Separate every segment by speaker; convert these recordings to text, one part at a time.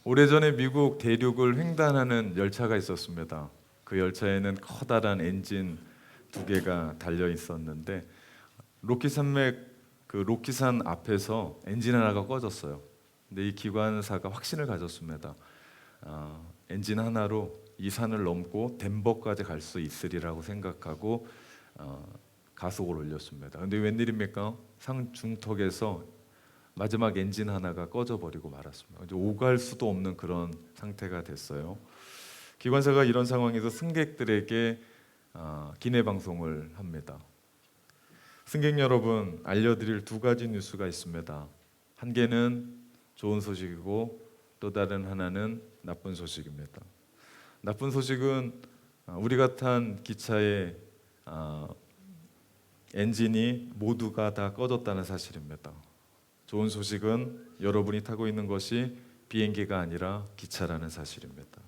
Speaker 1: 오래전에 미국 대륙을 횡단하는 열차가 있었습니다. 그 열차에는 커다란 엔진 두 개가 달려 있었는데 로키 산맥 그 로키산 앞에서 엔진 하나가 꺼졌어요. 근데 이 기관사가 확신을 가졌습니다. 엔진 하나로 이 산을 넘고 덴버까지 갈 수 있으리라고 생각하고 가속을 올렸습니다. 근데 웬일입니까? 상 중턱에서 마지막 엔진 하나가 꺼져버리고 말았습니다. 이제 오갈 수도 없는 그런 상태가 됐어요. 기관사가 이런 상황에서 승객들에게 기내 방송을 합니다. 승객 여러분, 알려드릴 두 가지 뉴스가 있습니다. 한 개는 좋은 소식이고 또 다른 하나는 나쁜 소식입니다. 나쁜 소식은 우리가 탄 기차의 엔진이 모두가 다 꺼졌다는 사실입니다. 좋은 소식은 여러분이 타고 있는 것이 비행기가 아니라 기차라는 사실입니다.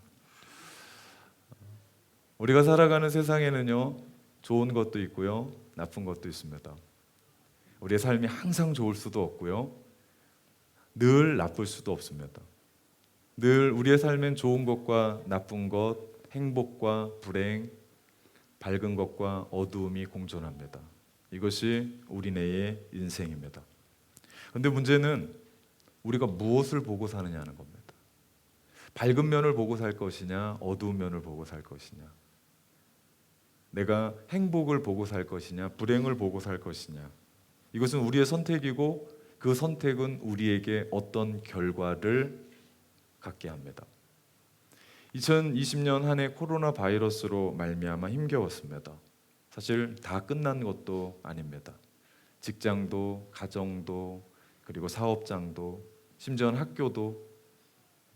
Speaker 1: 우리가 살아가는 세상에는요, 좋은 것도 있고요, 나쁜 것도 있습니다. 우리의 삶이 항상 좋을 수도 없고요, 늘 나쁠 수도 없습니다. 늘 우리의 삶엔 좋은 것과 나쁜 것, 행복과 불행, 밝은 것과 어두움이 공존합니다. 이것이 우리네의 인생입니다. 그런데 문제는 우리가 무엇을 보고 사느냐는 겁니다. 밝은 면을 보고 살 것이냐, 어두운 면을 보고 살 것이냐, 내가 행복을 보고 살 것이냐, 불행을 보고 살 것이냐, 이것은 우리의 선택이고 그 선택은 우리에게 어떤 결과를 갖게 합니다. 2020년 한 해 코로나 바이러스로 말미암아 힘겨웠습니다. 사실 다 끝난 것도 아닙니다. 직장도, 가정도, 그리고 사업장도, 심지어는 학교도,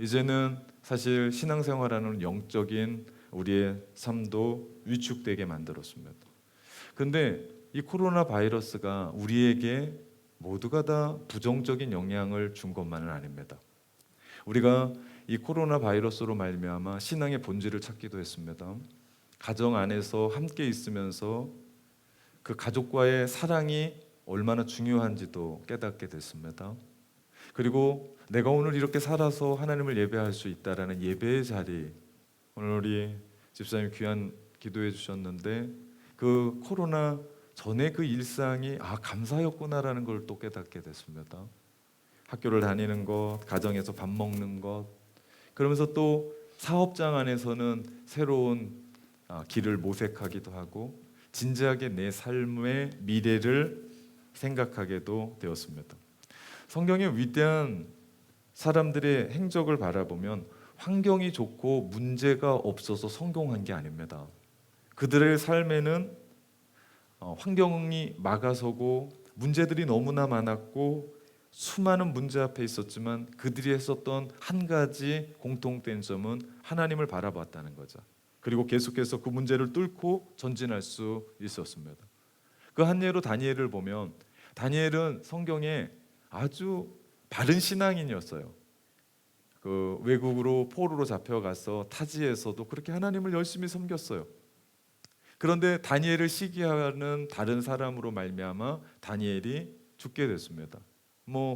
Speaker 1: 이제는 사실 신앙생활하는 영적인 우리의 삶도 위축되게 만들었습니다. 그런데 이 코로나 바이러스가 우리에게 모두가 다 부정적인 영향을 준 것만은 아닙니다. 우리가 이 코로나 바이러스로 말미암아 신앙의 본질을 찾기도 했습니다. 가정 안에서 함께 있으면서 그 가족과의 사랑이 얼마나 중요한지도 깨닫게 됐습니다. 그리고 내가 오늘 이렇게 살아서 하나님을 예배할 수 있다라는 예배의 자리, 오늘 우리 집사님 귀한 기도해 주셨는데 그 코로나 전에 그 일상이 감사였구나라는 걸 또 깨닫게 됐습니다. 학교를 다니는 것, 가정에서 밥 먹는 것, 그러면서 또 사업장 안에서는 새로운 길을 모색하기도 하고 진지하게 내 삶의 미래를 생각하게도 되었습니다. 성경의 위대한 사람들의 행적을 바라보면 환경이 좋고 문제가 없어서 성공한 게 아닙니다. 그들의 삶에는 환경이 막아서고 문제들이 너무나 많았고 수많은 문제 앞에 있었지만 그들이 했었던 한 가지 공통된 점은 하나님을 바라봤다는 거죠. 그리고 계속해서 그 문제를 뚫고 전진할 수 있었습니다. 그 한 예로 다니엘을 보면 다니엘은 성경에 아주 바른 신앙인이었어요. 그 외국으로 포로로 잡혀가서 타지에서도 그렇게 하나님을 열심히 섬겼어요. 그런데 다니엘을 시기하는 다른 사람으로 말미암아 다니엘이 죽게 됐습니다.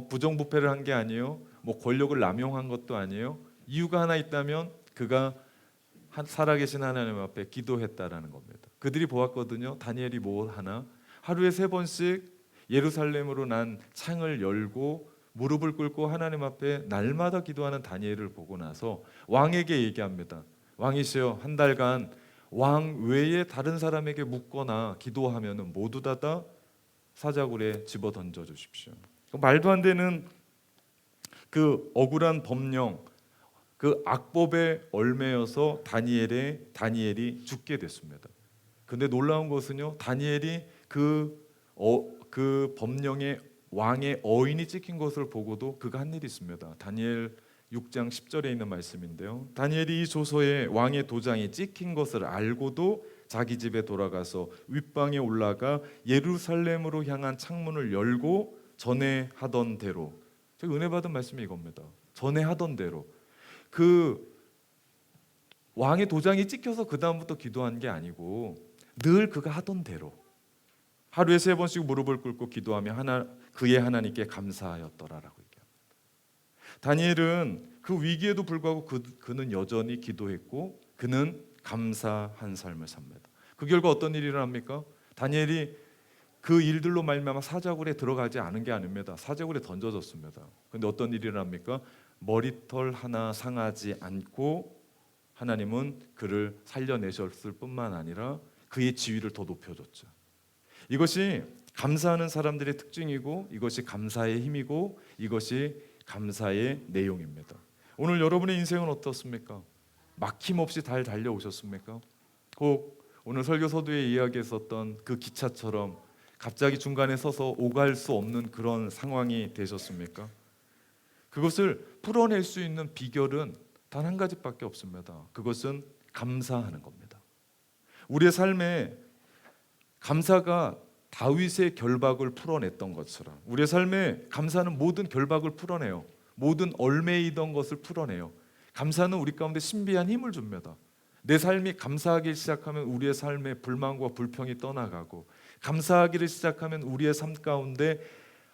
Speaker 1: 부정부패를 한 게 아니에요. 권력을 남용한 것도 아니에요. 이유가 하나 있다면 그가 살아계신 하나님 앞에 기도했다라는 겁니다. 그들이 보았거든요. 다니엘이 뭐 하나? 하루에 3번씩 예루살렘으로 난 창을 열고 무릎을 꿇고 하나님 앞에 날마다 기도하는 다니엘을 보고 나서 왕에게 얘기합니다. 왕이시여, 한 달간 왕 외에 다른 사람에게 묻거나 기도하면 모두 다 사자굴에 집어 던져 주십시오. 말도 안 되는 그 억울한 법령, 그 악법에 얽매여서 다니엘이 죽게 됐습니다. 근데 놀라운 것은요, 다니엘이 그 법령에 왕의 어인이 찍힌 것을 보고도 그가 한 일이 있습니다. 다니엘 6장 10절에 있는 말씀인데요. 다니엘이 이 조서에 왕의 도장이 찍힌 것을 알고도 자기 집에 돌아가서 윗방에 올라가 예루살렘으로 향한 창문을 열고 전에 하던 대로, 저기 은혜 받은 말씀이 이겁니다. 전에 하던 대로, 그 왕의 도장이 찍혀서 그 다음부터 기도한 게 아니고 늘 그가 하던 대로 하루에 3번씩 무릎을 꿇고 기도하며 그의 하나님께 감사하였더라라고 얘기합니다. 다니엘은 그 위기에도 불구하고 그는 여전히 기도했고 그는 감사한 삶을 삽니다. 그 결과 어떤 일이 일어납니까? 다니엘이 그 일들로 말미암아 사자굴에 들어가지 않은 게 아닙니다. 사자굴에 던져졌습니다. 그런데 어떤 일이 일어납니까? 머리털 하나 상하지 않고 하나님은 그를 살려내셨을 뿐만 아니라 그의 지위를 더 높여줬죠. 이것이 감사하는 사람들의 특징이고 이것이 감사의 힘이고 이것이 감사의 내용입니다. 오늘 여러분의 인생은 어떻습니까? 막힘없이 잘 달려오셨습니까? 꼭 오늘 설교 서두에 이야기했었던 그 기차처럼 갑자기 중간에 서서 오갈 수 없는 그런 상황이 되셨습니까? 그것을 풀어낼 수 있는 비결은 단 한 가지밖에 없습니다. 그것은 감사하는 겁니다. 우리의 삶에 감사가 다윗의 결박을 풀어냈던 것처럼 우리의 삶에 감사는 모든 결박을 풀어내요. 모든 얽매이던 것을 풀어내요. 감사는 우리 가운데 신비한 힘을 줍니다. 내 삶이 감사하기 시작하면 우리의 삶의 불만과 불평이 떠나가고 감사하기를 시작하면 우리의 삶 가운데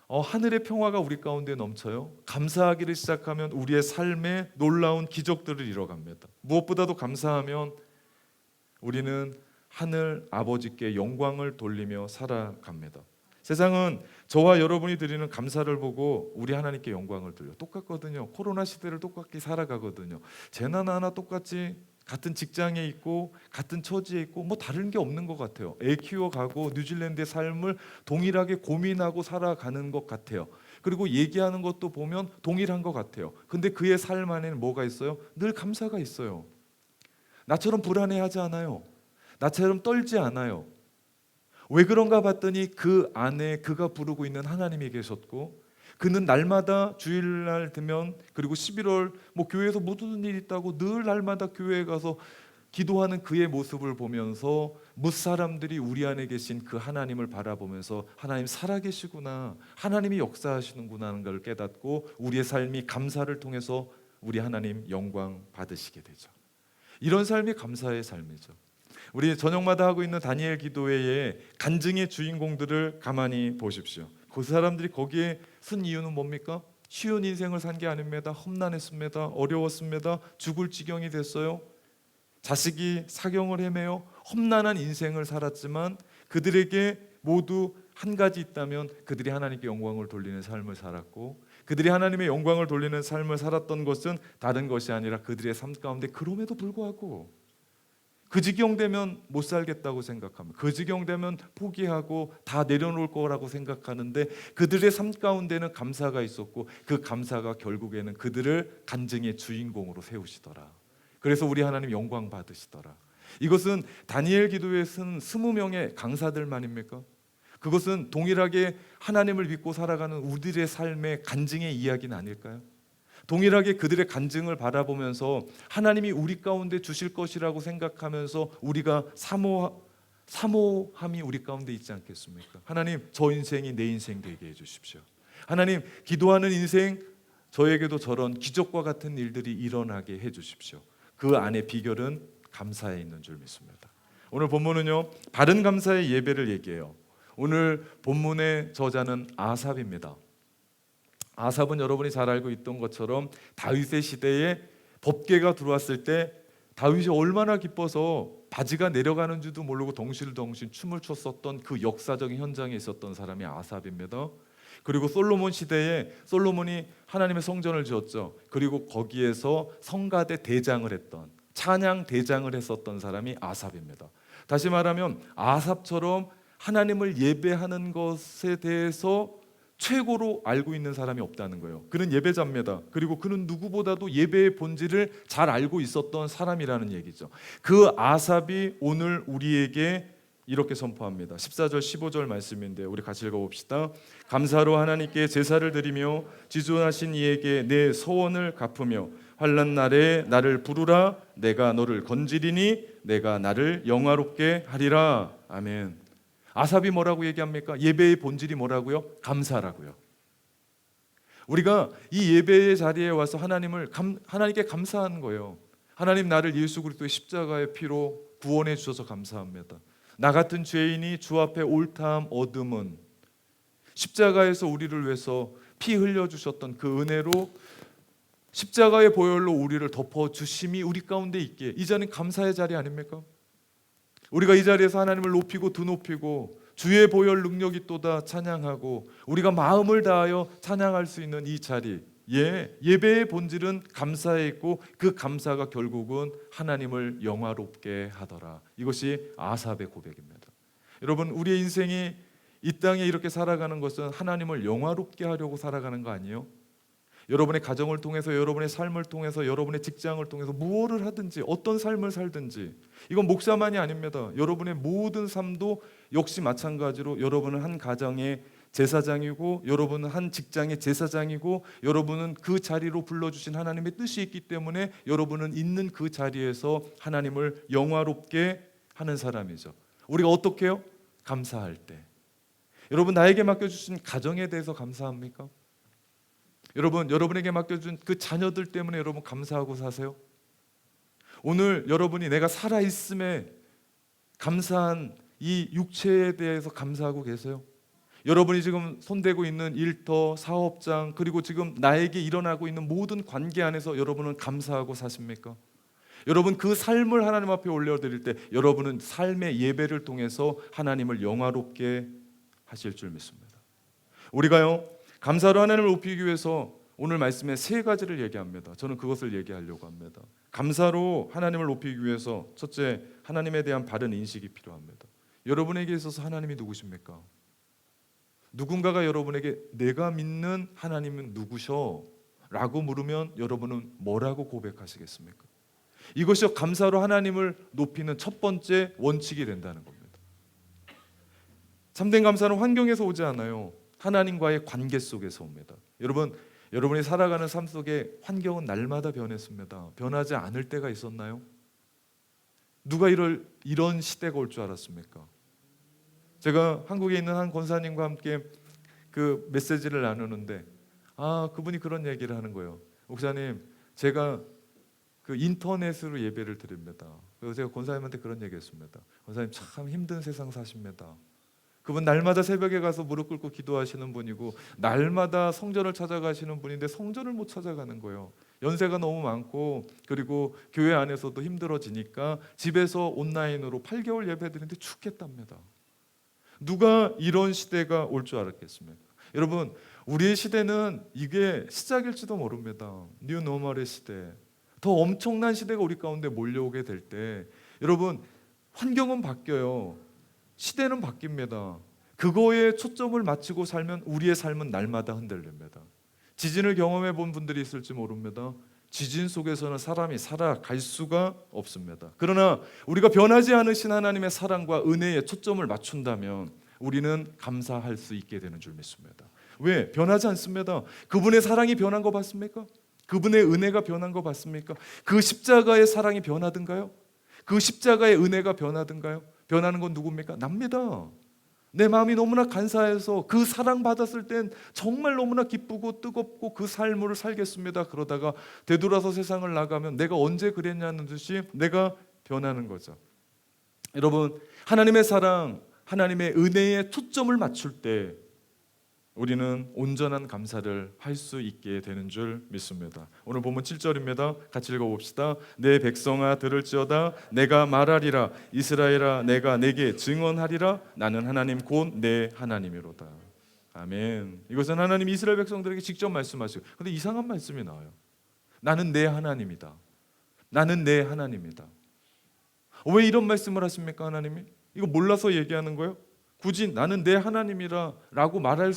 Speaker 1: 하늘의 평화가 우리 가운데 넘쳐요. 감사하기를 시작하면 우리의 삶에 놀라운 기적들을 이뤄갑니다. 무엇보다도 감사하면 우리는 하늘 아버지께 영광을 돌리며 살아갑니다. 세상은 저와 여러분이 드리는 감사를 보고 우리 하나님께 영광을 돌려 똑같거든요. 코로나 시대를 똑같이 살아가거든요. 재난 하나 똑같이 같은 직장에 있고 같은 처지에 있고 뭐 다른 게 없는 것 같아요. 애 키워가고 뉴질랜드의 삶을 동일하게 고민하고 살아가는 것 같아요. 그리고 얘기하는 것도 보면 동일한 것 같아요. 근데 그의 삶 안에는 뭐가 있어요? 늘 감사가 있어요. 나처럼 불안해하지 않아요. 나처럼 떨지 않아요. 왜 그런가 봤더니 그 안에 그가 부르고 있는 하나님이 계셨고 그는 날마다 주일날 되면 그리고 11월 뭐 교회에서 무슨 일 있다고 늘 날마다 교회에 가서 기도하는 그의 모습을 보면서 무사람들이 우리 안에 계신 그 하나님을 바라보면서 하나님 살아계시구나, 하나님이 역사하시는구나 하는 걸 깨닫고 우리의 삶이 감사를 통해서 우리 하나님 영광 받으시게 되죠. 이런 삶이 감사의 삶이죠. 우리 저녁마다 하고 있는 다니엘 기도회의 간증의 주인공들을 가만히 보십시오. 그 사람들이 거기에 쓴 이유는 뭡니까? 쉬운 인생을 산 게 아닙니다. 험난했습니다. 어려웠습니다. 죽을 지경이 됐어요. 자식이 사경을 헤매요. 험난한 인생을 살았지만 그들에게 모두 한 가지 있다면 그들이 하나님께 영광을 돌리는 삶을 살았고 그들이 하나님의 영광을 돌리는 삶을 살았던 것은 다른 것이 아니라 그들의 삶 가운데 그럼에도 불구하고 그 지경 되면 못 살겠다고 생각합니다. 그 지경 되면 포기하고 다 내려놓을 거라고 생각하는데 그들의 삶 가운데는 감사가 있었고 그 감사가 결국에는 그들을 간증의 주인공으로 세우시더라. 그래서 우리 하나님 영광 받으시더라. 이것은 다니엘 기도에 쓴 20명의 강사들만입니까? 그것은 동일하게 하나님을 믿고 살아가는 우리들의 삶의 간증의 이야기는 아닐까요? 동일하게 그들의 간증을 바라보면서 하나님이 우리 가운데 주실 것이라고 생각하면서 우리가 사모함이 우리 가운데 있지 않겠습니까? 하나님, 저 인생이 내 인생 되게 해주십시오. 하나님, 기도하는 인생 저에게도 저런 기적과 같은 일들이 일어나게 해주십시오. 그 안에 비결은 감사에 있는 줄 믿습니다. 오늘 본문은요, 바른 감사의 예배를 얘기해요. 오늘 본문의 저자는 아삽입니다. 아삽은 여러분이 잘 알고 있던 것처럼 다윗의 시대에 법궤가 들어왔을 때 다윗이 얼마나 기뻐서 바지가 내려가는 줄도 모르고 덩실덩실 춤을 췄었던 그 역사적인 현장에 있었던 사람이 아삽입니다. 그리고 솔로몬 시대에 솔로몬이 하나님의 성전을 지었죠. 그리고 거기에서 성가대 대장을 했던 찬양 대장을 했었던 사람이 아삽입니다. 다시 말하면 아삽처럼 하나님을 예배하는 것에 대해서 최고로 알고 있는 사람이 없다는 거예요. 그는 예배자입니다. 그리고 그는 누구보다도 예배의 본질을 잘 알고 있었던 사람이라는 얘기죠. 그 아삽이 오늘 우리에게 이렇게 선포합니다. 14절 15절 말씀인데 우리 같이 읽어봅시다. 감사로 하나님께 제사를 드리며 지존하신 이에게 내 소원을 갚으며 환난 날에 나를 부르라. 내가 너를 건지리니 내가 나를 영화롭게 하리라. 아멘. 아삽이 뭐라고 얘기합니까? 예배의 본질이 뭐라고요? 감사라고요. 우리가 이 예배의 자리에 와서 하나님께 감사하는 거예요. 하나님, 나를 예수 그리스도의 십자가의 피로 구원해 주셔서 감사합니다. 나 같은 죄인이 주 앞에 옳다함 얻음은 십자가에서 우리를 위해서 피 흘려 주셨던 그 은혜로 십자가의 보혈로 우리를 덮어주심이 우리 가운데 있기에 이 자리는 감사의 자리 아닙니까? 우리가 이 자리에서 하나님을 높이고 드높이고 주의 보혈 능력이 또다 찬양하고 우리가 마음을 다하여 찬양할 수 있는 이 자리, 예배의 본질은 감사에 있고 그 감사가 결국은 하나님을 영화롭게 하더라. 이것이 아삽의 고백입니다. 여러분, 우리의 인생이 이 땅에 이렇게 살아가는 것은 하나님을 영화롭게 하려고 살아가는 거 아니에요? 여러분의 가정을 통해서, 여러분의 삶을 통해서, 여러분의 직장을 통해서 무엇을 하든지 어떤 삶을 살든지 이건 목사만이 아닙니다. 여러분의 모든 삶도 역시 마찬가지로 여러분은 한 가정의 제사장이고 여러분은 한 직장의 제사장이고 여러분은 그 자리로 불러주신 하나님의 뜻이 있기 때문에 여러분은 있는 그 자리에서 하나님을 영화롭게 하는 사람이죠. 우리가 어떻게 해요? 감사할 때. 여러분, 나에게 맡겨주신 가정에 대해서 감사합니까? 여러분, 여러분에게 맡겨준 그 자녀들 때문에 여러분 감사하고 사세요? 오늘 여러분이 내가 살아있음에 감사한 이 육체에 대해서 감사하고 계세요? 여러분이 지금 손대고 있는 일터, 사업장, 그리고 지금 나에게 일어나고 있는 모든 관계 안에서 여러분은 감사하고 사십니까? 여러분, 그 삶을 하나님 앞에 올려드릴 때 여러분은 삶의 예배를 통해서 하나님을 영화롭게 하실 줄 믿습니다. 우리가요, 감사로 하나님을 높이기 위해서 오늘 말씀에 세 가지를 얘기합니다. 저는 그것을 얘기하려고 합니다. 감사로 하나님을 높이기 위해서 첫째, 하나님에 대한 바른 인식이 필요합니다. 여러분에게 있어서 하나님이 누구십니까? 누군가가 여러분에게 내가 믿는 하나님은 누구셔? 라고 물으면 여러분은 뭐라고 고백하시겠습니까? 이것이 감사로 하나님을 높이는 첫 번째 원칙이 된다는 겁니다. 참된 감사는 환경에서 오지 않아요. 하나님과의 관계 속에서 옵니다. 여러분이 살아가는 삶 속에 환경은 날마다 변했습니다. 변하지 않을 때가 있었나요? 누가 이런 시대가 올 줄 알았습니까? 제가 한국에 있는 한 권사님과 함께 그 메시지를 나누는데 그분이 그런 얘기를 하는 거예요. 목사님, 제가 그 인터넷으로 예배를 드립니다. 그래서 제가 권사님한테 그런 얘기했습니다. 권사님, 참 힘든 세상 사십니다. 그분 날마다 새벽에 가서 무릎 꿇고 기도하시는 분이고 날마다 성전을 찾아가시는 분인데 성전을 못 찾아가는 거예요. 연세가 너무 많고 그리고 교회 안에서도 힘들어지니까 집에서 온라인으로 8개월 예배 드리는데 죽겠답니다. 누가 이런 시대가 올 줄 알았겠습니까? 여러분, 우리의 시대는 이게 시작일지도 모릅니다. 뉴 노멀의 시대, 더 엄청난 시대가 우리 가운데 몰려오게 될 때 여러분, 환경은 바뀌어요. 시대는 바뀝니다. 그거에 초점을 맞추고 살면 우리의 삶은 날마다 흔들립니다. 지진을 경험해 본 분들이 있을지 모릅니다. 지진 속에서는 사람이 살아갈 수가 없습니다. 그러나 우리가 변하지 않으신 하나님의 사랑과 은혜에 초점을 맞춘다면 우리는 감사할 수 있게 되는 줄 믿습니다. 왜? 변하지 않습니다. 그분의 사랑이 변한 거 봤습니까? 그분의 은혜가 변한 거 봤습니까? 그 십자가의 사랑이 변하든가요? 그 십자가의 은혜가 변하든가요? 변하는 건 누굽니까? 납니다. 내 마음이 너무나 간사해서 그 사랑 받았을 땐 정말 너무나 기쁘고 뜨겁고 그 삶을 살겠습니다. 그러다가 되돌아서 세상을 나가면 내가 언제 그랬냐는 듯이 내가 변하는 거죠. 여러분, 하나님의 사랑, 하나님의 은혜에 초점을 맞출 때 우리는 온전한 감사를 할 수 있게 되는 줄 믿습니다. 오늘 본문 7절입니다. 같이 읽어봅시다. 내 백성아 들을지어다. 내가 말하리라. 이스라엘아, 내가 내게 증언하리라. 나는 하나님 곧 내 하나님이로다. 아멘. 이것은 하나님 이스라엘 백성들에게 직접 말씀하시고, 근데 이상한 말씀이 나와요. 나는 내 하나님이다. 나는 내 하나님이다. 왜 이런 말씀을 하십니까? 하나님이 이거 몰라서 얘기하는 거예요? 굳이 나는 내 하나님이라 라고 말할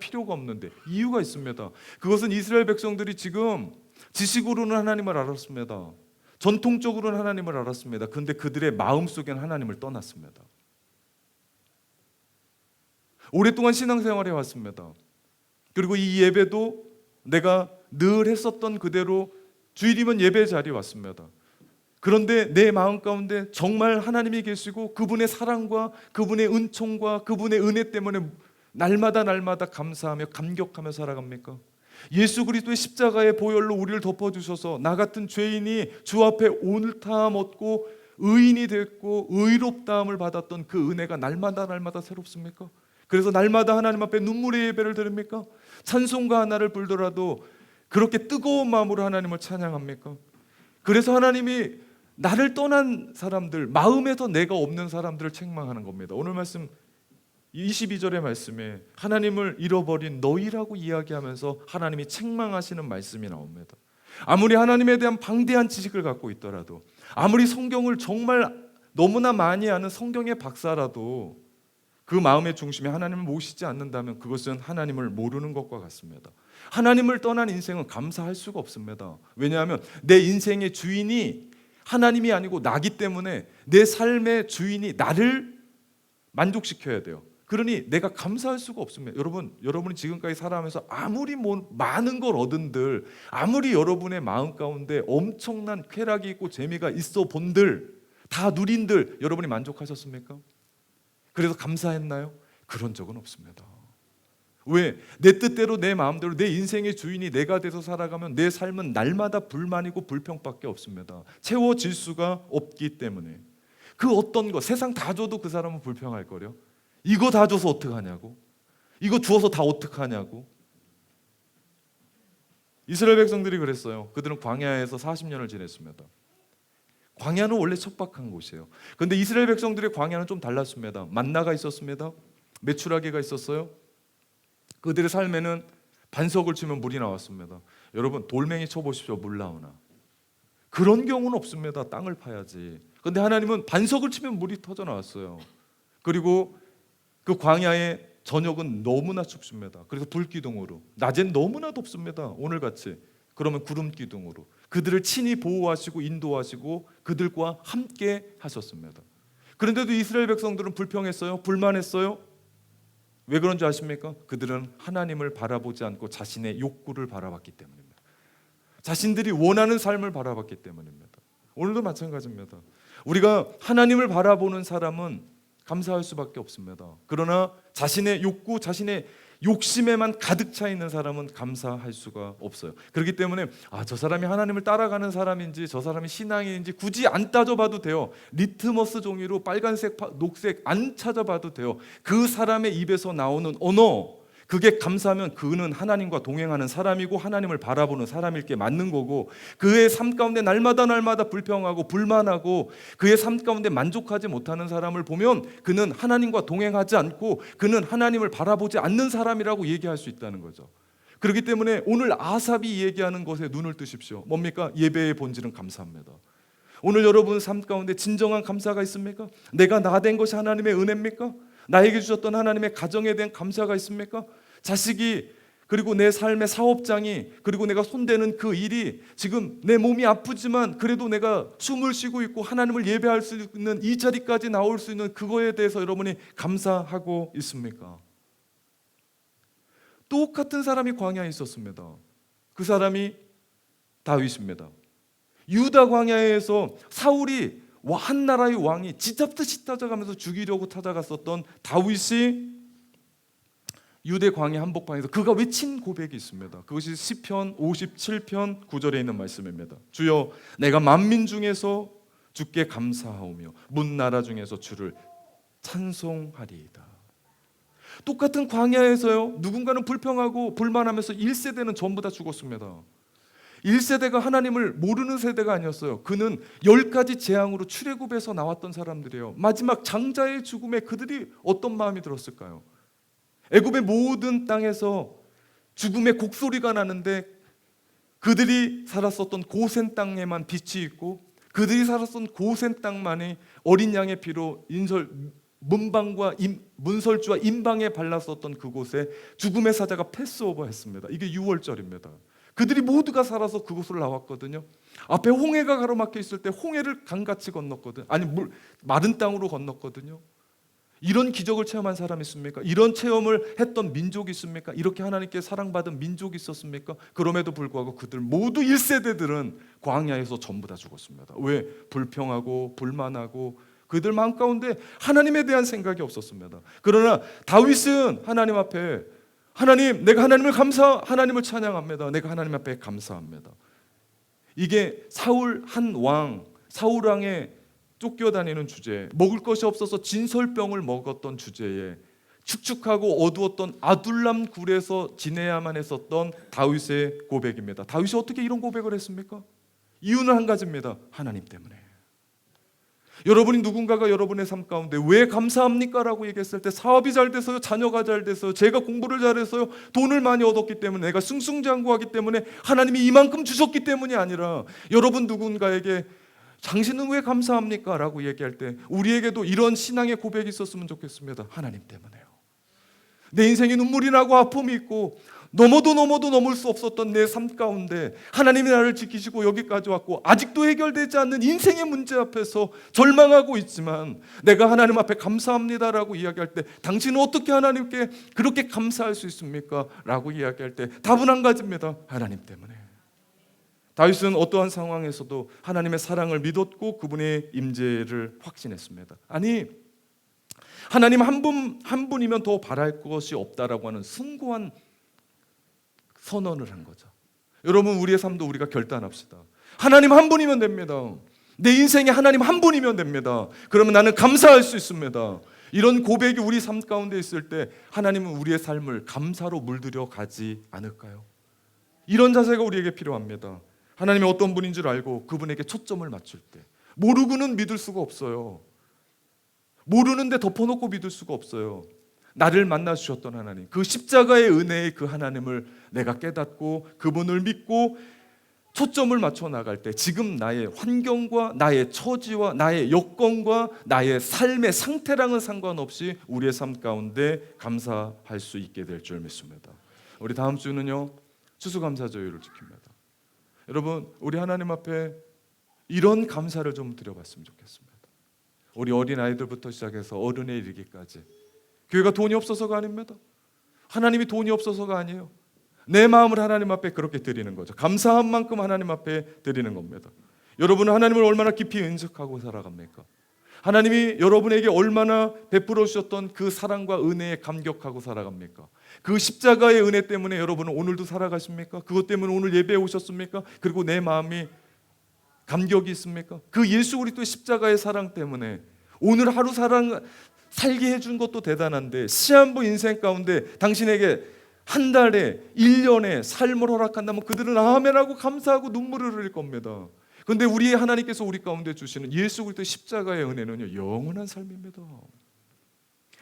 Speaker 1: 필요가 없는데 이유가 있습니다. 그것은 이스라엘 백성들이 지금 지식으로는 하나님을 알았습니다. 전통적으로는 하나님을 알았습니다. 그런데 그들의 마음속에는 하나님을 떠났습니다. 오랫동안 신앙생활해 왔습니다. 그리고 이 예배도 내가 늘 했었던 그대로 주일이면 예배 자리에 왔습니다. 그런데 내 마음 가운데 정말 하나님이 계시고 그분의 사랑과 그분의 은총과 그분의 은혜 때문에 날마다 감사하며 감격하며 살아갑니까? 예수 그리스도의 십자가의 보혈로 우리를 덮어주셔서 나 같은 죄인이 주 앞에 옳다함 얻고 의인이 됐고 의롭다함을 받았던 그 은혜가 날마다 새롭습니까? 그래서 날마다 하나님 앞에 눈물의 예배를 드립니까? 찬송가 하나를 불더라도 그렇게 뜨거운 마음으로 하나님을 찬양합니까? 그래서 하나님이 나를 떠난 사람들, 마음에서 내가 없는 사람들을 책망하는 겁니다. 오늘 말씀 22절의 말씀에 하나님을 잃어버린 너희라고 이야기하면서 하나님이 책망하시는 말씀이 나옵니다. 아무리 하나님에 대한 방대한 지식을 갖고 있더라도, 아무리 성경을 정말 너무나 많이 아는 성경의 박사라도 그 마음의 중심에 하나님을 모시지 않는다면 그것은 하나님을 모르는 것과 같습니다. 하나님을 떠난 인생은 감사할 수가 없습니다. 왜냐하면 내 인생의 주인이 하나님이 아니고 나기 때문에 내 삶의 주인이 나를 만족시켜야 돼요. 그러니 내가 감사할 수가 없습니다. 여러분이 지금까지 살아가면서 아무리 많은 걸 얻은들, 아무리 여러분의 마음 가운데 엄청난 쾌락이 있고 재미가 있어 본들, 다 누린들, 여러분이 만족하셨습니까? 그래서 감사했나요? 그런 적은 없습니다. 왜? 내 뜻대로 내 마음대로 내 인생의 주인이 내가 돼서 살아가면 내 삶은 날마다 불만이고 불평밖에 없습니다. 채워질 수가 없기 때문에. 그 어떤 거 세상 다 줘도 그 사람은 불평할 거려. 이거 다 줘서 어떡하냐고, 이거 주어서 다 어떡하냐고. 이스라엘 백성들이 그랬어요. 그들은 광야에서 40년을 지냈습니다. 광야는 원래 척박한 곳이에요. 그런데 이스라엘 백성들의 광야는 좀 달랐습니다. 만나가 있었습니다. 메추라기가 있었어요. 그들의 삶에는 반석을 치면 물이 나왔습니다. 여러분, 돌멩이 쳐보십시오. 물 나오나? 그런 경우는 없습니다. 땅을 파야지. 그런데 하나님은 반석을 치면 물이 터져 나왔어요. 그리고 그 광야의 저녁은 너무나 춥습니다. 그래서 불기둥으로, 낮엔 너무나 덥습니다. 오늘같이. 그러면 구름기둥으로 그들을 친히 보호하시고 인도하시고 그들과 함께 하셨습니다. 그런데도 이스라엘 백성들은 불평했어요? 불만했어요? 왜 그런 줄 아십니까? 그들은 하나님을 바라보지 않고 자신의 욕구를 바라봤기 때문입니다. 자신들이 원하는 삶을 바라봤기 때문입니다. 오늘도 마찬가지입니다. 우리가 하나님을 바라보는 사람은 감사할 수밖에 없습니다. 그러나 자신의 욕구, 자신의 욕심에만 가득 차 있는 사람은 감사할 수가 없어요. 그렇기 때문에 저 사람이 하나님을 따라가는 사람인지 저 사람이 신앙인인지 굳이 안 따져봐도 돼요. 리트머스 종이로 빨간색, 녹색 안 찾아봐도 돼요. 그 사람의 입에서 나오는 언어, 그게 감사하면 그는 하나님과 동행하는 사람이고 하나님을 바라보는 사람일 게 맞는 거고, 그의 삶 가운데 날마다 불평하고 불만하고 그의 삶 가운데 만족하지 못하는 사람을 보면 그는 하나님과 동행하지 않고 그는 하나님을 바라보지 않는 사람이라고 얘기할 수 있다는 거죠. 그렇기 때문에 오늘 아삽이 얘기하는 것에 눈을 뜨십시오. 뭡니까? 예배의 본질은 감사합니다. 오늘 여러분 삶 가운데 진정한 감사가 있습니까? 내가 나 된 것이 하나님의 은혜입니까? 나에게 주셨던 하나님의 가정에 대한 감사가 있습니까? 자식이, 그리고 내 삶의 사업장이, 그리고 내가 손대는 그 일이, 지금 내 몸이 아프지만 그래도 내가 숨을 쉬고 있고 하나님을 예배할 수 있는 이 자리까지 나올 수 있는 그거에 대해서 여러분이 감사하고 있습니까? 똑같은 사람이 광야에 있었습니다. 그 사람이 다윗입니다. 유다 광야에서 사울이 한 나라의 왕이 짖잡듯이 찾아가면서 죽이려고 찾아갔었던 다윗이 유대 광야 한복판에서 그가 외친 고백이 있습니다. 그것이 시편 57편 9절에 있는 말씀입니다. 주여, 내가 만민 중에서 주께 감사하오며 문 나라 중에서 주를 찬송하리이다. 똑같은 광야에서요, 누군가는 불평하고 불만하면서 1세대는 전부 다 죽었습니다. 1세대가 하나님을 모르는 세대가 아니었어요. 그는 10가지 재앙으로 출애굽에서 나왔던 사람들이에요. 마지막 장자의 죽음에 그들이 어떤 마음이 들었을까요? 애굽의 모든 땅에서 죽음의 곡소리가 나는데 그들이 살았었던 고센 땅에만 빛이 있고 그들이 살았던 고센 땅만이 어린 양의 피로 문설주와 임방에 발랐었던 그곳에 죽음의 사자가 패스오버했습니다. 이게 6월절입니다. 그들이 모두가 살아서 그곳을 나왔거든요. 앞에 홍해가 가로막혀 있을 때 홍해를 강같이 건넜거든요. 마른 땅으로 건넜거든요. 이런 기적을 체험한 사람이 있습니까? 이런 체험을 했던 민족이 있습니까? 이렇게 하나님께 사랑받은 민족이 있었습니까? 그럼에도 불구하고 그들 모두 1세대들은 광야에서 전부 다 죽었습니다. 왜? 불평하고 불만하고 그들 마음 가운데 하나님에 대한 생각이 없었습니다. 그러나 다윗은 하나님 앞에, 하나님, 내가 하나님을 찬양합니다. 내가 하나님 앞에 감사합니다. 이게 사울 왕의 쫓겨다니는 주제에, 먹을 것이 없어서 진설병을 먹었던 주제에 축축하고 어두웠던 아둘람 굴에서 지내야만 했었던 다윗의 고백입니다. 다윗이 어떻게 이런 고백을 했습니까? 이유는 한 가지입니다. 하나님 때문에. 여러분이 누군가가 여러분의 삶 가운데 왜 감사합니까? 라고 얘기했을 때 사업이 잘 돼서요, 자녀가 잘 돼서요, 제가 공부를 잘해서요, 돈을 많이 얻었기 때문에, 내가 승승장구하기 때문에, 하나님이 이만큼 주셨기 때문이 아니라, 여러분 누군가에게 당신은 왜 감사합니까? 라고 얘기할 때 우리에게도 이런 신앙의 고백이 있었으면 좋겠습니다. 하나님 때문에요. 내 인생에 눈물이 나고 아픔이 있고 넘어도 넘을 수 없었던 내 삶 가운데 하나님이 나를 지키시고 여기까지 왔고, 아직도 해결되지 않는 인생의 문제 앞에서 절망하고 있지만 내가 하나님 앞에 감사합니다라고 이야기할 때, 당신은 어떻게 하나님께 그렇게 감사할 수 있습니까? 라고 이야기할 때 답은 한 가지입니다. 하나님 때문에. 다윗은 어떠한 상황에서도 하나님의 사랑을 믿었고 그분의 임재를 확신했습니다. 아니, 하나님 한 분이면 더 바랄 것이 없다라고 하는 숭고한 선언을 한 거죠. 여러분, 우리의 삶도 우리가 결단합시다. 하나님 한 분이면 됩니다. 내 인생에 하나님 한 분이면 됩니다. 그러면 나는 감사할 수 있습니다. 이런 고백이 우리 삶 가운데 있을 때 하나님은 우리의 삶을 감사로 물들여 가지 않을까요? 이런 자세가 우리에게 필요합니다. 하나님이 어떤 분인 줄 알고 그분에게 초점을 맞출 때, 모르고는 믿을 수가 없어요. 모르는데 덮어놓고 믿을 수가 없어요. 나를 만나 주셨던 하나님, 그 십자가의 은혜의 그 하나님을 내가 깨닫고 그분을 믿고 초점을 맞춰 나갈 때, 지금 나의 환경과 나의 처지와 나의 여건과 나의 삶의 상태랑은 상관없이 우리의 삶 가운데 감사할 수 있게 될 줄 믿습니다. 우리 다음 주는요, 추수감사절을 지킵니다. 여러분, 우리 하나님 앞에 이런 감사를 좀 드려봤으면 좋겠습니다. 우리 어린아이들부터 시작해서 어른에 이르기까지. 교회가 돈이 없어서가 아닙니다. 하나님이 돈이 없어서가 아니에요. 내 마음을 하나님 앞에 그렇게 드리는 거죠. 감사한 만큼 하나님 앞에 드리는 겁니다. 여러분은 하나님을 얼마나 깊이 인식하고 살아갑니까? 하나님이 여러분에게 얼마나 베풀어 주셨던 그 사랑과 은혜에 감격하고 살아갑니까? 그 십자가의 은혜 때문에 여러분은 오늘도 살아가십니까? 그것 때문에 오늘 예배에 오셨습니까? 그리고 내 마음이 감격이 있습니까? 그 예수 그리스도의 십자가의 사랑 때문에 오늘 하루 살게 해준 것도 대단한데, 시한부 인생 가운데 당신에게 한 달에 1년에 삶을 허락한다면 그들은 아멘하고 감사하고 눈물을 흘릴 겁니다. 그런데 우리 하나님께서 우리 가운데 주시는 예수 그리스도의 십자가의 은혜는요, 영원한 삶입니다.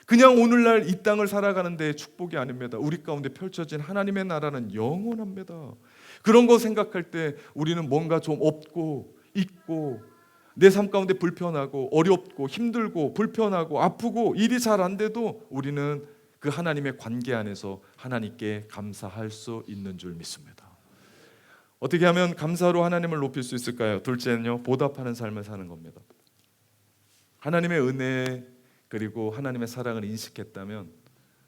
Speaker 1: 그냥 오늘날 이 땅을 살아가는 데의 축복이 아닙니다. 우리 가운데 펼쳐진 하나님의 나라는 영원합니다. 그런 거 생각할 때 우리는 뭔가 좀 없고 있고, 내 삶 가운데 불편하고 어렵고 힘들고 불편하고 아프고 일이 잘 안 돼도 우리는 그 하나님의 관계 안에서 하나님께 감사할 수 있는 줄 믿습니다. 어떻게 하면 감사로 하나님을 높일 수 있을까요? 둘째는요, 보답하는 삶을 사는 겁니다. 하나님의 은혜 그리고 하나님의 사랑을 인식했다면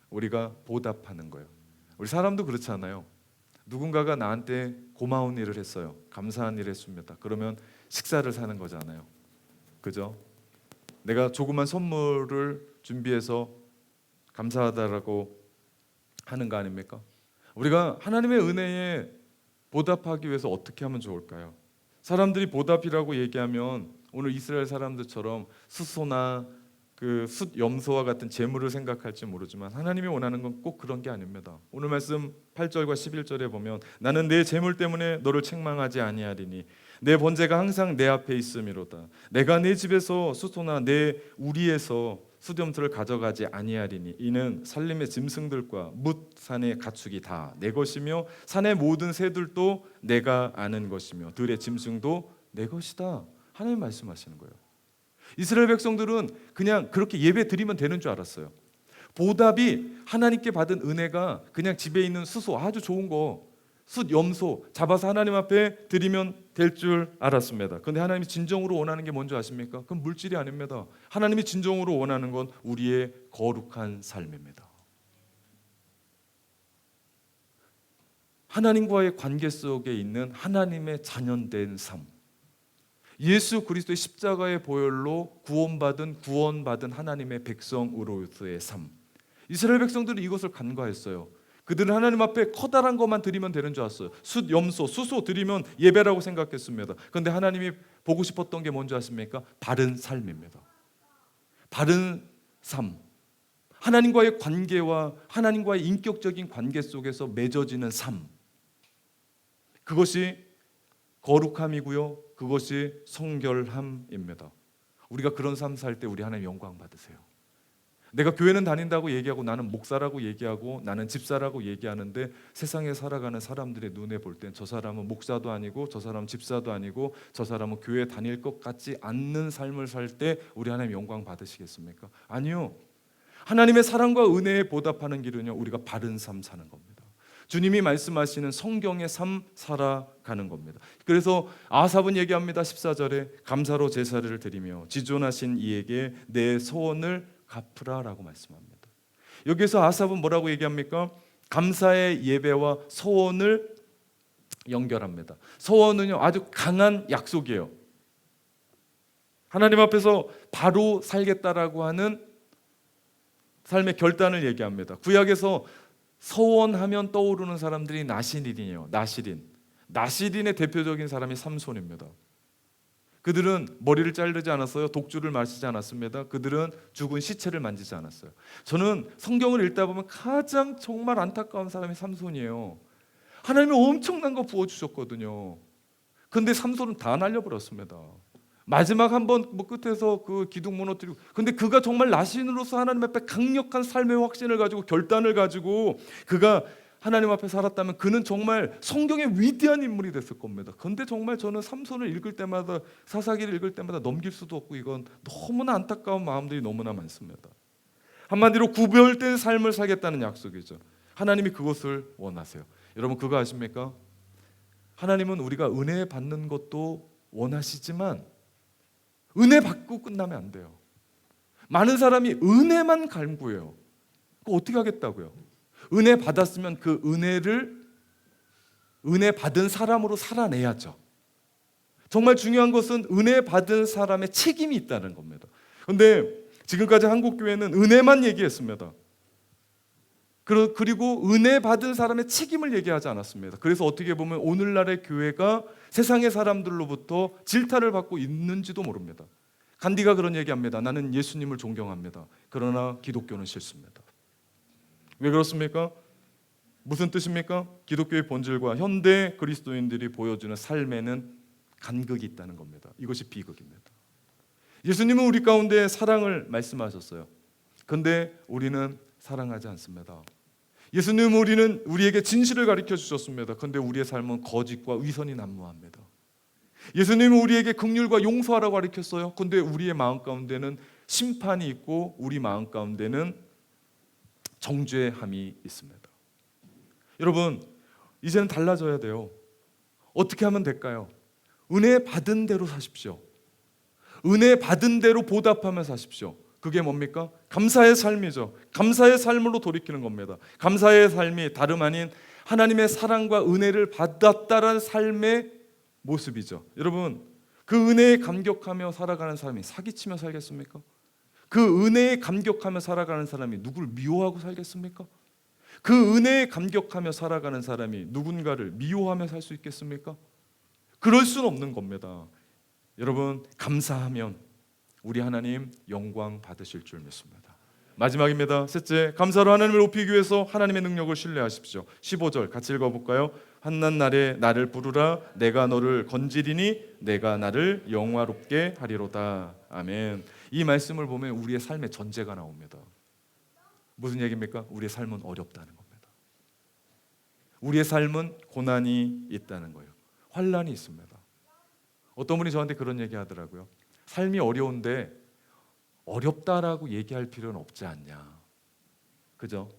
Speaker 1: 우리가 보답하는 거예요. 우리 사람도 그렇잖아요. 누군가가 나한테 고마운 일을 했어요. 감사한 일을 했습니다. 그러면 식사를 사는 거잖아요. 그죠? 내가 조그만 선물을 준비해서 감사하다라고 하는 거 아닙니까? 우리가 하나님의 은혜에 보답하기 위해서 어떻게 하면 좋을까요? 사람들이 보답이라고 얘기하면 오늘 이스라엘 사람들처럼 수소나 그 숫 염소와 같은 재물을 생각할지 모르지만, 하나님이 원하는 건 꼭 그런 게 아닙니다. 오늘 말씀 8절과 11절에 보면, 나는 내 재물 때문에 너를 책망하지 아니하리니 내 번제가 항상 내 앞에 있음이로다. 내가 내 집에서 수소나 내 우리에서 숫염소를 가져가지 아니하리니 이는 살림의 짐승들과 뭇 산의 가축이 다 내 것이며 산의 모든 새들도 내가 아는 것이며 들의 짐승도 내 것이다. 하나님 말씀하시는 거예요. 이스라엘 백성들은 그냥 그렇게 예배 드리면 되는 줄 알았어요. 보답이 하나님께 받은 은혜가 그냥 집에 있는 수소, 아주 좋은 거, 숫 염소 잡아서 하나님 앞에 드리면 될 줄 알았습니다. 그런데 하나님이 진정으로 원하는 게 뭔지 아십니까? 그건 물질이 아닙니다. 하나님이 진정으로 원하는 건 우리의 거룩한 삶입니다. 하나님과의 관계 속에 있는 하나님의 자녀된 삶, 예수 그리스도의 십자가의 보혈로 구원받은 하나님의 백성으로서의 삶. 이스라엘 백성들은 이것을 간과했어요. 그들은 하나님 앞에 커다란 것만 드리면 되는 줄 알았어요. 숫, 염소, 수소 드리면 예배라고 생각했습니다. 그런데 하나님이 보고 싶었던 게 뭔지 아십니까? 바른 삶입니다. 바른 삶. 하나님과의 관계와 하나님과의 인격적인 관계 속에서 맺어지는 삶, 그것이 거룩함이고요, 그것이 성결함입니다. 우리가 그런 삶 살 때 우리 하나님 영광 받으세요. 내가 교회는 다닌다고 얘기하고 나는 목사라고 얘기하고 나는 집사라고 얘기하는데 세상에 살아가는 사람들의 눈에 볼 땐 저 사람은 목사도 아니고 저 사람은 집사도 아니고 저 사람은 교회 다닐 것 같지 않는 삶을 살 때 우리 하나님 영광 받으시겠습니까? 아니요. 하나님의 사랑과 은혜에 보답하는 길은요, 우리가 바른 삶 사는 겁니다. 주님이 말씀하시는 성경의 삶 살아가는 겁니다. 그래서 아삽은 얘기합니다. 14절에 감사로 제사를 드리며 지존하신 이에게 내 소원을 갚으라라고 말씀합니다. 여기서 아삽은 뭐라고 얘기합니까? 감사의 예배와 소원을 연결합니다. 소원은요, 아주 강한 약속이에요. 하나님 앞에서 바로 살겠다라고 하는 삶의 결단을 얘기합니다. 구약에서 소원하면 떠오르는 사람들이 나시린이에요. 나시린의 대표적인 사람이 삼손입니다. 그들은 머리를 자르지 않았어요. 독주를 마시지 않았습니다. 그들은 죽은 시체를 만지지 않았어요. 저는 성경을 읽다 보면 가장 정말 안타까운 사람이 삼손이에요. 하나님이 엄청난 거 부어주셨거든요. 근데 삼손은 다 날려버렸습니다. 마지막 한번 끝에서 그 기둥 무너뜨리고, 근데 그가 정말 나신으로서 하나님 앞에 강력한 삶의 확신을 가지고 결단을 가지고 그가 하나님 앞에 살았다면 그는 정말 성경의 위대한 인물이 됐을 겁니다. 그런데 정말 저는 삼손을 읽을 때마다, 사사기를 읽을 때마다 넘길 수도 없고 이건 너무나 안타까운 마음들이 너무나 많습니다. 한마디로 구별된 삶을 살겠다는 약속이죠. 하나님이 그것을 원하세요. 여러분 그거 아십니까? 하나님은 우리가 은혜 받는 것도 원하시지만 은혜 받고 끝나면 안 돼요. 많은 사람이 은혜만 갈구해요. 그거 어떻게 하겠다고요? 은혜 받았으면 그 은혜 받은 사람으로 살아내야죠. 정말 중요한 것은 은혜 받은 사람의 책임이 있다는 겁니다. 그런데 지금까지 한국교회는 은혜만 얘기했습니다. 그리고 은혜 받은 사람의 책임을 얘기하지 않았습니다. 그래서 어떻게 보면 오늘날의 교회가 세상의 사람들로부터 질타를 받고 있는지도 모릅니다. 간디가 그런 얘기합니다. 나는 예수님을 존경합니다. 그러나 기독교는 싫습니다. 왜 그렇습니까? 무슨 뜻입니까? 기독교의 본질과 현대 그리스도인들이 보여주는 삶에는 간극이 있다는 겁니다. 이것이 비극입니다. 예수님은 우리 가운데 사랑을 말씀하셨어요. 그런데 우리는 사랑하지 않습니다. 예수님은 우리에게 진실을 가르쳐 주셨습니다. 그런데 우리의 삶은 거짓과 위선이 난무합니다. 예수님은 우리에게 긍휼과 용서하라고 가르쳤어요. 그런데 우리의 마음 가운데는 심판이 있고 우리 마음 가운데는 정죄함이 있습니다. 여러분 이제는 달라져야 돼요. 어떻게 하면 될까요? 은혜 받은 대로 사십시오. 은혜 받은 대로 보답하며 사십시오. 그게 뭡니까? 감사의 삶이죠. 감사의 삶으로 돌이키는 겁니다. 감사의 삶이 다름 아닌 하나님의 사랑과 은혜를 받았다는 삶의 모습이죠. 여러분 그 은혜에 감격하며 살아가는 사람이 사기치며 살겠습니까? 그 은혜에 감격하며 살아가는 사람이 누구를 미워하고 살겠습니까? 그 은혜에 감격하며 살아가는 사람이 누군가를 미워하며 살 수 있겠습니까? 그럴 수는 없는 겁니다. 여러분 감사하면 우리 하나님 영광 받으실 줄 믿습니다. 마지막입니다. 셋째, 감사로 하나님을 높이기 위해서 하나님의 능력을 신뢰하십시오. 15절 같이 읽어볼까요? 한낱 날에 나를 부르라 내가 너를 건지리니 내가 나를 영화롭게 하리로다. 아멘. 이 말씀을 보면 우리의 삶의 전제가 나옵니다. 무슨 얘기입니까? 우리의 삶은 어렵다는 겁니다. 우리의 삶은 고난이 있다는 거예요. 환난이 있습니다. 어떤 분이 저한테 그런 얘기 하더라고요. 삶이 어려운데 어렵다라고 얘기할 필요는 없지 않냐. 그죠?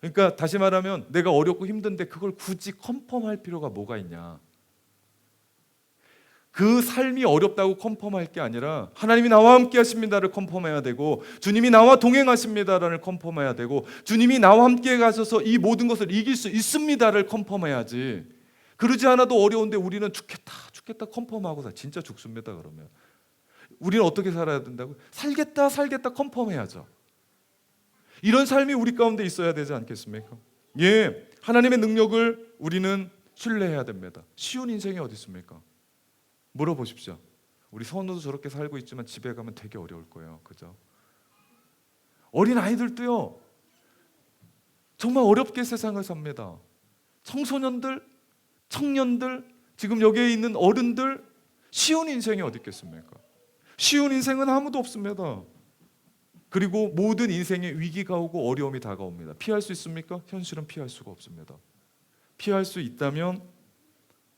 Speaker 1: 그러니까 다시 말하면 내가 어렵고 힘든데 그걸 굳이 컨펌할 필요가 뭐가 있냐. 그 삶이 어렵다고 컨펌할 게 아니라 하나님이 나와 함께 하십니다를 컨펌해야 되고 주님이 나와 동행하십니다라는 컨펌해야 되고 주님이 나와 함께 가셔서 이 모든 것을 이길 수 있습니다를 컨펌해야지. 그러지 않아도 어려운데 우리는 죽겠다 컨펌하고 진짜 죽습니다. 그러면 우리는 어떻게 살아야 된다고? 살겠다 컨펌해야죠. 이런 삶이 우리 가운데 있어야 되지 않겠습니까? 예, 하나님의 능력을 우리는 신뢰해야 됩니다. 쉬운 인생이 어디 있습니까? 물어보십시오. 우리 선우도 저렇게 살고 있지만 집에 가면 되게 어려울 거예요. 그죠? 어린 아이들도요, 정말 어렵게 세상을 삽니다. 청소년들, 청년들, 지금 여기에 있는 어른들, 쉬운 인생이 어디 있겠습니까? 쉬운 인생은 아무도 없습니다. 그리고 모든 인생에 위기가 오고 어려움이 다가옵니다. 피할 수 있습니까? 현실은 피할 수가 없습니다. 피할 수 있다면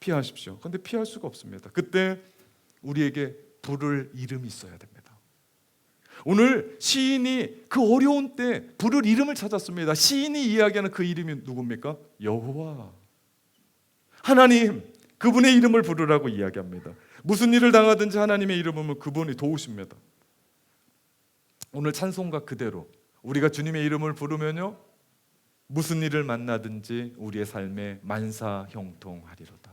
Speaker 1: 피하십시오. 그런데 피할 수가 없습니다. 그때 우리에게 부를 이름이 있어야 됩니다. 오늘 시인이 그 어려운 때 부를 이름을 찾았습니다. 시인이 이야기하는 그 이름이 누굽니까? 여호와, 하나님, 그분의 이름을 부르라고 이야기합니다. 무슨 일을 당하든지 하나님의 이름을 그분이 도우십니다. 오늘 찬송가 그대로 우리가 주님의 이름을 부르면요, 무슨 일을 만나든지 우리의 삶에 만사형통하리로다.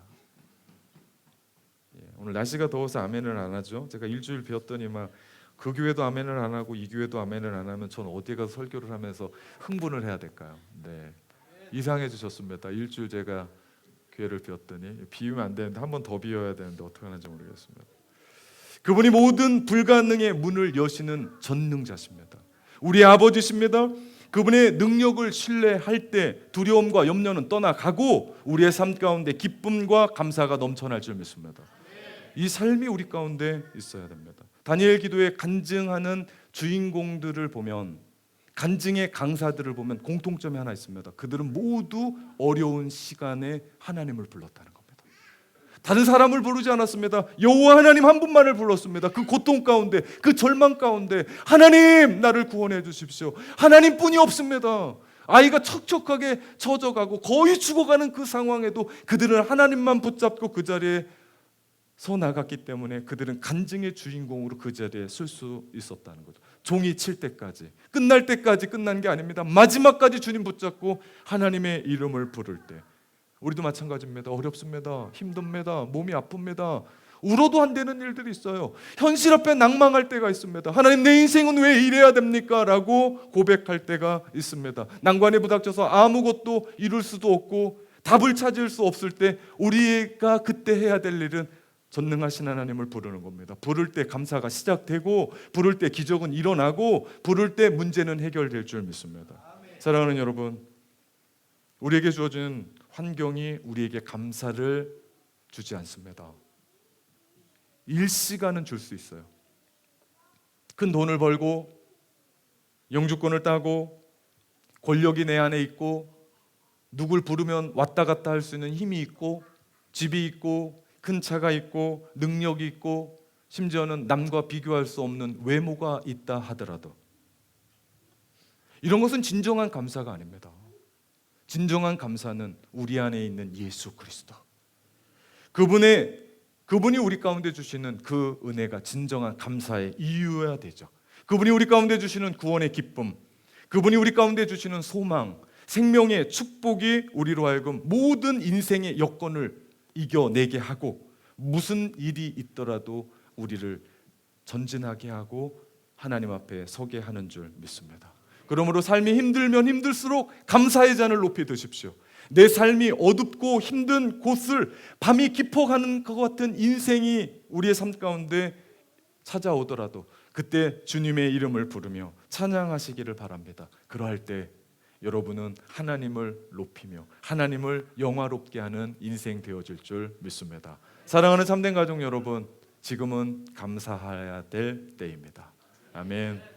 Speaker 1: 오늘 날씨가 더워서 아멘을 안 하죠. 제가 일주일 배웠더니 막 그 교회도 아멘을 안 하고 이 교회도 아멘을 안 하면 전 어디에 가서 설교를 하면서 흥분을 해야 될까요? 네, 이상해지셨습니다. 일주일 제가 교회를 비웠더니 비우면 안 되는데 한 번 더 비워야 되는데 어떻게 하는지 모르겠습니다. 그분이 모든 불가능의 문을 여시는 전능자십니다. 우리의 아버지십니다. 그분의 능력을 신뢰할 때 두려움과 염려는 떠나가고 우리의 삶 가운데 기쁨과 감사가 넘쳐날 줄 믿습니다. 이 삶이 우리 가운데 있어야 됩니다. 다니엘 기도에 간증하는 주인공들을 보면, 간증의 강사들을 보면 공통점이 하나 있습니다. 그들은 모두 어려운 시간에 하나님을 불렀다는 겁니다. 다른 사람을 부르지 않았습니다. 여호와 하나님 한 분만을 불렀습니다. 그 고통 가운데, 그 절망 가운데 하나님, 나를 구원해 주십시오. 하나님뿐이 없습니다. 아이가 척척하게 처져가고 거의 죽어가는 그 상황에도 그들은 하나님만 붙잡고 그 자리에 서 나갔기 때문에 그들은 간증의 주인공으로 그 자리에 설 수 있었다는 거죠. 종이 칠 때까지, 끝날 때까지 끝난 게 아닙니다. 마지막까지 주님 붙잡고 하나님의 이름을 부를 때, 우리도 마찬가지입니다. 어렵습니다. 힘듭니다. 몸이 아픕니다. 울어도 안 되는 일들이 있어요. 현실 앞에 낭망할 때가 있습니다. 하나님, 내 인생은 왜 이래야 됩니까? 라고 고백할 때가 있습니다. 난관에 부닥쳐서 아무것도 이룰 수도 없고 답을 찾을 수 없을 때 우리가 그때 해야 될 일은 전능하신 하나님을 부르는 겁니다. 부를 때 감사가 시작되고, 부를 때 기적은 일어나고, 부를 때 문제는 해결될 줄 믿습니다. 사랑하는 여러분, 우리에게 주어진 환경이 우리에게 감사를 주지 않습니다. 일시간은 줄 수 있어요. 큰 돈을 벌고 영주권을 따고 권력이 내 안에 있고 누굴 부르면 왔다 갔다 할 수 있는 힘이 있고 집이 있고 큰 차가 있고 능력이 있고 심지어는 남과 비교할 수 없는 외모가 있다 하더라도 이런 것은 진정한 감사가 아닙니다. 진정한 감사는 우리 안에 있는 예수 그리스도, 그분이 우리 가운데 주시는 그 은혜가 진정한 감사의 이유여야 되죠. 그분이 우리 가운데 주시는 구원의 기쁨, 그분이 우리 가운데 주시는 소망, 생명의 축복이 우리로 하여금 모든 인생의 여건을 이겨내게 하고 무슨 일이 있더라도 우리를 전진하게 하고 하나님 앞에 서게 하는 줄 믿습니다. 그러므로 삶이 힘들면 힘들수록 감사의 잔을 높이 드십시오. 내 삶이 어둡고 힘든 곳을 밤이 깊어가는 것 같은 인생이 우리의 삶 가운데 찾아오더라도 그때 주님의 이름을 부르며 찬양하시기를 바랍니다. 그러할 때 여러분은 하나님을 높이며 하나님을 영화롭게 하는 인생 되어질 줄 믿습니다. 사랑하는 참된 가족 여러분, 지금은 감사해야 될 때입니다. 아멘.